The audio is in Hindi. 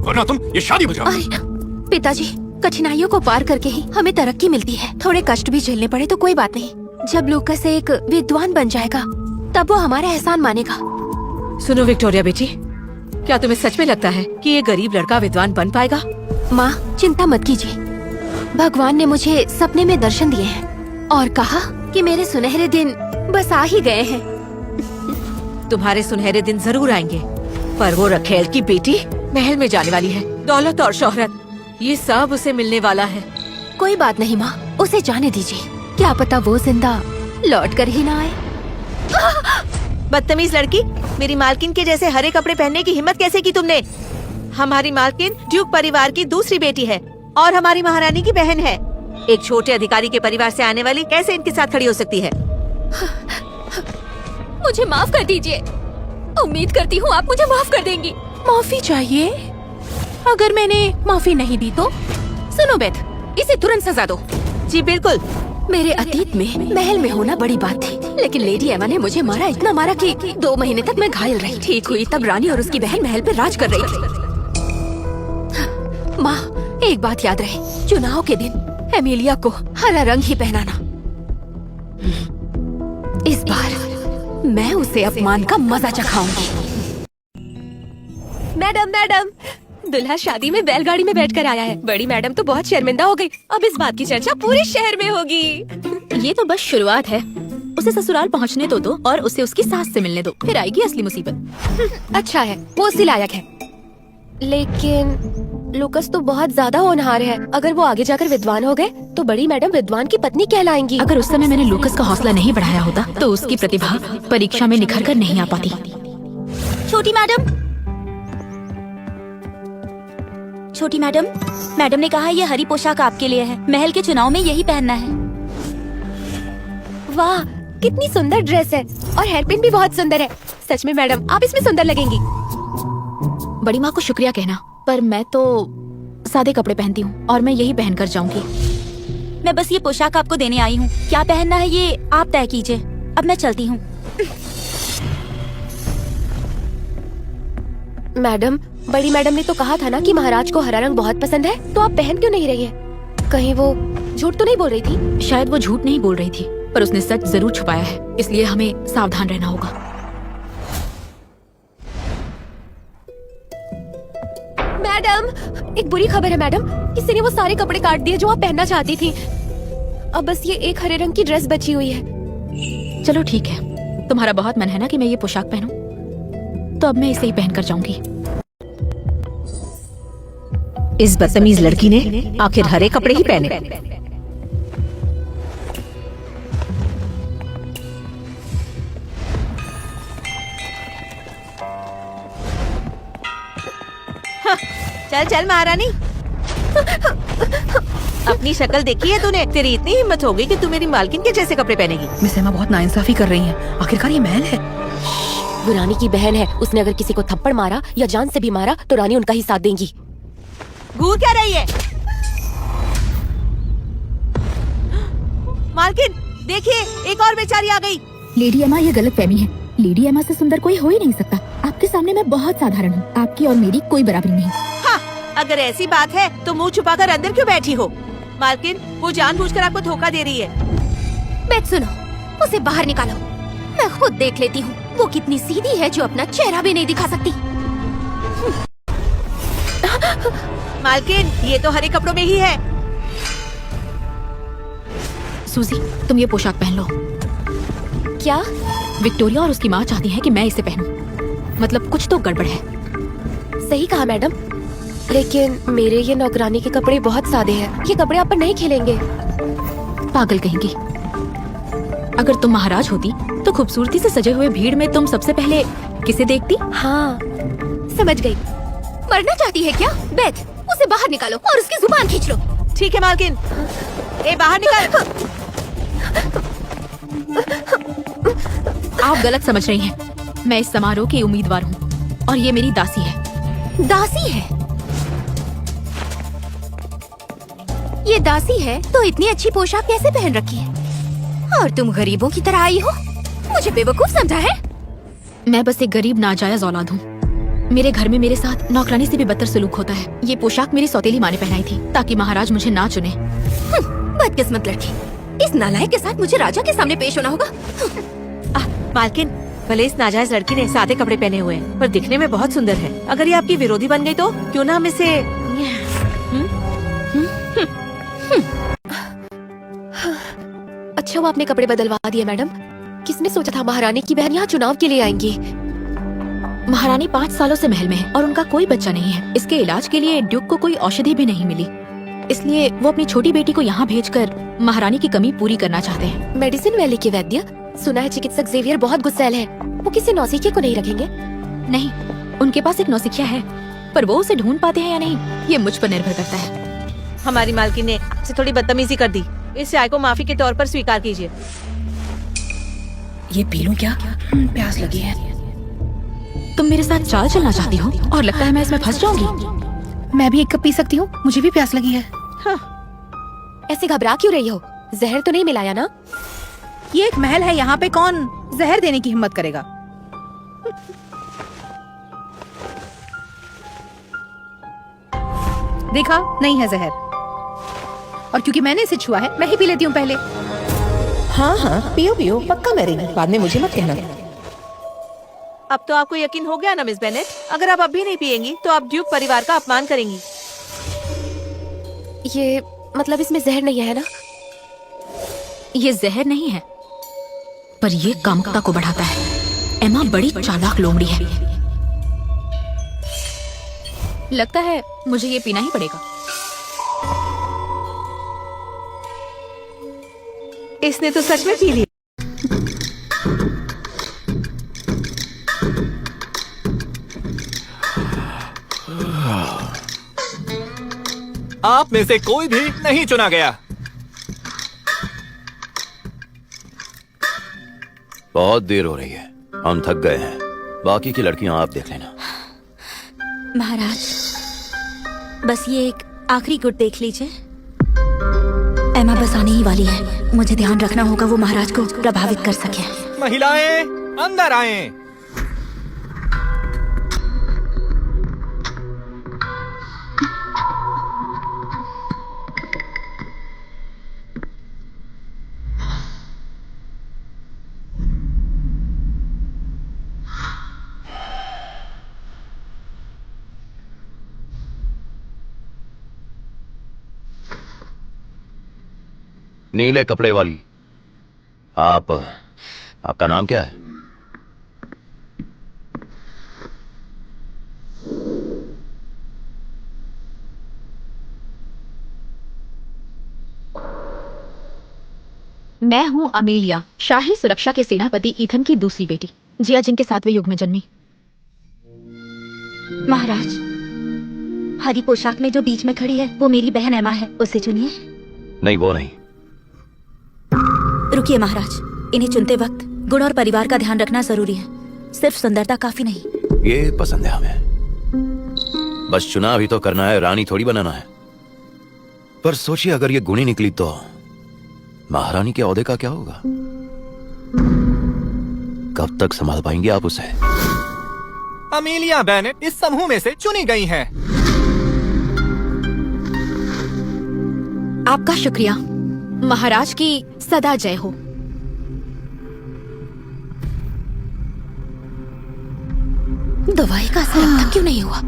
वरना तुम ये शादी बजाओ। पिताजी, कठिनाइयों को पार करके ही हमें तरक्की मिलती है। थोड़े कष्ट भी झेलने पड़े तो कोई बात नहीं। जब लूकस एक विद्वान बन जाएगा तब वो हमारा एहसान मानेगा। सुनो विक्टोरिया बेटी, क्या तुम्हें सच में लगता है कि ये गरीब लड़का विद्वान बन पाएगा? माँ, चिंता मत कीजिए। भगवान ने मुझे सपने में दर्शन दिए हैं और कहा कि मेरे सुनहरे दिन बस आ ही गए हैं। तुम्हारे सुनहरे दिन जरूर आएंगे, पर वो रखेल की बेटी महल में जाने वाली है। दौलत और शोहरत ये सब उसे मिलने वाला है। कोई बात नहीं माँ, उसे जाने दीजिए। क्या पता वो जिंदा लौट कर ही ना आए। बदतमीज लड़की, मेरी मालकिन के जैसे हरे कपड़े पहनने की हिम्मत कैसे की तुमने? हमारी मालकिन ड्यूक परिवार की दूसरी बेटी है और हमारी महारानी की बहन है। एक छोटे अधिकारी के परिवार से आने वाली कैसे इनके साथ खड़ी हो सकती है? मुझे माफ कर दीजिए। उम्मीद करती हूँ आप मुझे माफ कर देंगी। माफी चाहिए? अगर मैंने माफी नहीं दी तो? सुनो बेथ, इसे तुरंत सजा दो। जी बिल्कुल। मेरे अतीत में महल में होना बड़ी बात थी, लेकिन लेडी एमा ने मुझे मारा, इतना मारा कि 2 महीने तक मैं घायल रही। ठीक हुई तब रानी और उसकी बहन महल पे राज कर रही थी। माँ, एक बात याद रहे, चुनाव के दिन एमिलिया को हरा रंग ही पहनाना। इस बार मैं उसे अपमान का मजा चखाऊंगी। मैडम मैडम, दुल्हा शादी में बैलगाड़ी में बैठकर आया है। बड़ी मैडम तो बहुत शर्मिंदा हो गई। अब इस बात की चर्चा पूरे शहर में होगी। ये तो बस शुरुआत है। उसे ससुराल पहुंचने तो दो और उसे उसकी सास से मिलने दो, फिर आएगी असली मुसीबत। अच्छा है, वो उसके लायक है। लेकिन लूकस तो बहुत ज्यादा होनहार है। अगर वो आगे जाकर विद्वान हो गए तो बड़ी मैडम विद्वान की पत्नी कहलाएंगी। अगर उस समय मैंने लूकस का हौसला नहीं बढ़ाया होता तो उसकी प्रतिभा परीक्षा में निखर कर नहीं आ पाती। छोटी मैडम, मैडम ने कहा ये हरी पोशाक आपके लिए है। महल के चुनाव में यही पहनना है। वाह, कितनी सुंदर ड्रेस है और हेयरपिन भी बहुत सुंदर है। सच में मैडम, आप इसमें सुंदर लगेंगी। बड़ी माँ को शुक्रिया कहना, पर मैं तो सादे कपड़े पहनती हूँ और मैं यही पहनकर जाऊंगी। मैं बस ये पोशाक आपको देने आई हूँ। क्या पहनना है ये आप तय कीजिए। अब मैं चलती हूँ। मैडम, बड़ी मैडम ने तो कहा था ना कि महाराज को हरा रंग बहुत पसंद है, तो आप पहन क्यों नहीं रही हैं? कहीं वो झूठ तो नहीं बोल रही थी? शायद वो झूठ नहीं बोल रही थी, पर उसने सच जरूर छुपाया है, इसलिए हमें सावधान रहना होगा। मैडम, एक बुरी खबर है मैडम। किसी ने वो सारे कपड़े काट दिए जो आप पहनना चाहती थी। अब बस ये एक हरे रंग की ड्रेस बची हुई है। चलो ठीक है, तुम्हारा बहुत मन है ना कि मैं ये पोशाक पहनूं, तो अब मैं इसे ही पहनकर जाऊंगी। इस बदतमीज लड़की ने आखिर हरे कपड़े ही पहने। हाँ, चल चल महारानी। अपनी शक्ल देखी है तूने? तेरी इतनी हिम्मत हो गई कि तू मेरी मालकिन के जैसे कपड़े पहनेगी? मिस एमा बहुत नाइंसाफी कर रही हैं। आखिरकार ये महल है। वो रानी की बहन है। उसने अगर किसी को थप्पड़ मारा या जान से भी मारा तो रानी उनका ही साथ देंगी। घूर क्या रही है? मालकिन देखिए, एक और बेचारी आ गई। लेडी एमा, ये गलत फहमी है। लेडी एमा से सुंदर कोई हो ही नहीं सकता। आपके सामने मैं बहुत साधारण हूँ। आपकी और मेरी कोई बराबरी नहीं। हाँ, अगर ऐसी बात है तो मुंह छुपाकर अंदर क्यों बैठी हो? मालकिन, वो जानबूझकर आपको धोखा दे रही है। बेथ सुनो, उसे बाहर निकालो। मैं खुद देख लेती हूँ वो कितनी सीधी है जो अपना चेहरा भी नहीं दिखा सकती। मालकिन, ये तो हरे कपड़ों में ही है। सूजी, तुम ये पोशाक पहन लो। क्या? विक्टोरिया और उसकी माँ चाहती है कि मैं इसे पहनूं। मतलब कुछ तो गड़बड़ है। सही कहा मैडम, लेकिन मेरे ये नौकरानी के कपड़े बहुत सादे हैं। ये कपड़े आप पर नहीं खिलेंगे। पागल कहेंगी। अगर तुम महाराज होती तो खूबसूरती से सजे हुए भीड़ में तुम सबसे पहले किसे देखती? हाँ, समझ गई। मरना चाहती है क्या? बेथ, उसे बाहर निकालो और उसकी जुबान खींच लो। ठीक है मालकिन। ए, बाहर निकल। आप गलत समझ रही हैं। मैं इस समारोह की उम्मीदवार हूँ और ये मेरी दासी है। दासी है? ये दासी है तो इतनी अच्छी पोशाक कैसे पहन रखी है? और तुम गरीबों की तरह आई हो? मुझे बेवकूफ समझा है? मैं बस एक गरीब नाजायज औलाद हूँ। मेरे घर में मेरे साथ नौकरानी से भी बदतर सलूक होता है। ये पोशाक मेरी सौतेली माँ ने पहनाई थी ताकि महाराज मुझे ना चुने। बदकिस्मत लड़की, इस नालायक के साथ मुझे राजा के सामने पेश होना होगा। मालकिन, भले इस नाजायज लड़की ने सादे कपड़े पहने हुए हैं, पर दिखने में बहुत सुंदर है। अगर ये आपकी विरोधी बन गई तो क्यों ना हम इसे अच्छा वो आपने कपड़े बदलवा दिए मैडम। किसने सोचा था महारानी की बहन यहाँ चुनाव के लिए आएंगी। महारानी 5 सालों से महल में है और उनका कोई बच्चा नहीं है। इसके इलाज के लिए ड्यूक को कोई औषधि भी नहीं मिली, इसलिए वो अपनी छोटी बेटी को यहाँ भेजकर महारानी की कमी पूरी करना चाहते हैं। मेडिसिन वैली के वैद्य, सुना है चिकित्सक जेवियर बहुत गुस्सैल है। वो किसी नौसिखिए को नहीं रखेंगे। नहीं, उनके पास एक नौसिखिया है, पर वो उसे ढूंढ पाते हैं या नहीं ये मुझ पर निर्भर करता है। हमारी मालकिन ने आपसे थोड़ी बदतमीजी कर दी। इस चाय को माफी के तौर पर स्वीकार कीजिए। ये पी लूं क्या? प्यास लगी है। तुम मेरे साथ चाल चलना चाहती हो और लगता है मैं इसमें फंस जाऊंगी। मैं भी एक कप पी सकती हूँ? मुझे भी प्यास लगी है। ऐसे घबरा क्यों रही हो? जहर तो नहीं मिलाया ना? ये एक महल है, यहाँ पे कौन जहर देने की हिम्मत करेगा? देखा, नहीं है जहर। और क्योंकि मैंने इसे छुआ है, मैं ही पी लेती हूँ पहले। हाँ हाँ, पियो पियो, पक्का मरेंगी, बाद में मुझे मत कहना। अब तो आपको यकीन हो गया ना मिस बेनेट? अगर आप अब भी नहीं पिएंगी तो आप ड्यूक परिवार का अपमान करेंगी। ये मतलब इसमें जहर नहीं है ना? ये जहर नहीं है, पर ये कामुकता को बढ़ाता है। एमा बड़ी चालाक लोमड़ी है। लगता है मुझे ये पीना ही पड़ेगा। इसने तो सच में पी लिया। आप में से कोई भी नहीं चुना गया। बहुत देर हो रही है, हम थक गए हैं। बाकी की लड़कियां आप देख लेना। महाराज, बस ये एक आखिरी गुट देख लीजिए। एमा बस आने ही वाली है। मुझे ध्यान रखना होगा वो महाराज को प्रभावित कर सके। महिलाएं अंदर आएं। नीले कपड़े वाली, आपका नाम क्या है? मैं हूँ अमेलिया, शाही सुरक्षा के सेनापति ईथन की दूसरी बेटी, जिया जिनके 7वें युग में जन्मी। महाराज, हरी पोशाक में जो बीच में खड़ी है वो मेरी बहन एमा है। उसे चुनिए। नहीं, वो नहीं। रुकिए महाराज, इन्हें चुनते वक्त गुण और परिवार का ध्यान रखना जरूरी है। सिर्फ सुंदरता काफी नहीं। ये पसंद है हमें। बस चुनाव ही तो करना है, रानी थोड़ी बनाना है। पर सोचिए, अगर ये गुणी निकली तो महारानी के ओहदे का क्या होगा? कब तक संभाल पाएंगे आप उसे? अमेलिया बेनेट इस समूह में से चुनी गई हैं। आपका शुक्रिया। महाराज की सदा जय हो। दवाई का असर अब तक क्यों नहीं हुआ?